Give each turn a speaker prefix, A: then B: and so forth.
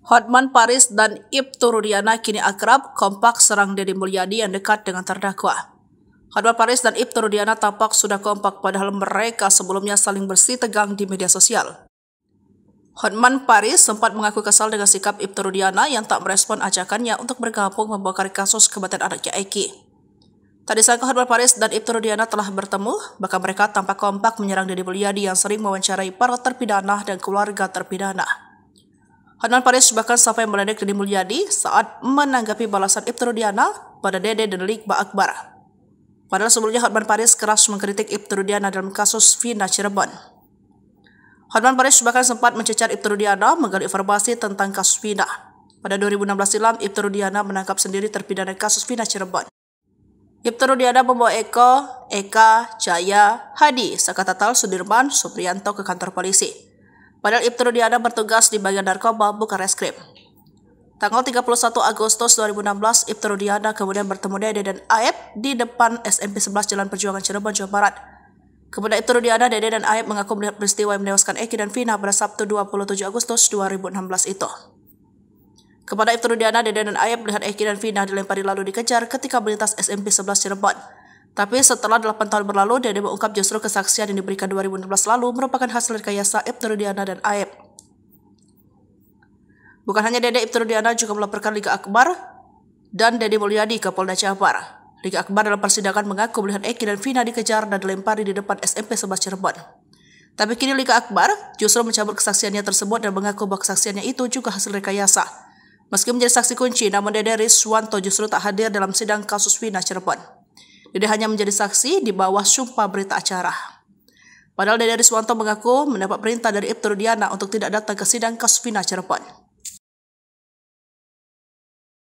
A: Hotman Paris dan Ibtu Rudiana kini akrab, kompak serang Deddy Mulyadi yang dekat dengan terdakwa. Hotman Paris dan Ibtu Rudiana tampak sudah kompak padahal mereka sebelumnya saling bersih tegang di media sosial. Hotman Paris sempat mengaku kesal dengan sikap Ibtu Rudiana yang tak merespon ajakannya untuk bergabung membongkar kasus kematian anaknya Eki. Tak disangka Hotman Paris dan Ibtu Rudiana telah bertemu, bahkan mereka tampak kompak menyerang Deddy Mulyadi yang sering mewawancarai para terpidana dan keluarga terpidana. Hotman Paris bahkan sampai meledek Deddy Mulyadi saat menanggapi balasan Ibtu Rudiana pada Dede dan Likba Akbar. Padahal sebelumnya Hotman Paris keras mengkritik Ibtu Rudiana dalam kasus Vina Cirebon. Hotman Paris bahkan sempat mencecar Ibtu Rudiana menggali informasi tentang kasus Vina. Pada 2016 silam, Ibtu Rudiana menangkap sendiri terpidana kasus Vina Cirebon. Ibtu Rudiana membawa Eka, Jaya, Hadi, Sakatatal, Sudirman, Supriyanto ke kantor polisi. Padahal Ibtu Rudiana bertugas di bagian narkoba bukan reskrim. Tanggal 31 Agustus 2016, Ibtu Rudiana kemudian bertemu Dede dan Aep di depan SMP 11 Jalan Perjuangan Cirebon, Jawa Barat. Kemudian Ibtu Rudiana, Dede dan Aep mengaku melihat peristiwa yang menewaskan Eki dan Vina pada Sabtu 27 Agustus 2016 itu. Kepada Ibtu Rudiana, Dede dan Aep melihat Eki dan Vina dilempari lalu dikejar ketika melintas SMP 11 Cirebon. Tapi setelah 8 tahun berlalu, Dede mengungkap justru kesaksian yang diberikan 2016 lalu merupakan hasil rekayasa Ibtu Rudiana dan Aep. Bukan hanya Dede, Ibtu Rudiana juga melaporkan Liga Akbar dan Deddy Mulyadi ke Polda Jabar. Liga Akbar dalam persidangan mengaku melihat Eki dan Vina dikejar dan dilempari di depan SMP 11 Cirebon. Tapi kini Liga Akbar justru mencabut kesaksiannya tersebut dan mengaku bahwa kesaksiannya itu juga hasil rekayasa. Meski menjadi saksi kunci, namun Dede Riswanto justru tak hadir dalam sidang kasus Vina Cirebon. Dede hanya menjadi saksi di bawah sumpah berita acara. Padahal Dede Riswanto mengaku mendapat perintah dari Ibtu Rudiana untuk tidak datang ke sidang kasus Vina Cirebon.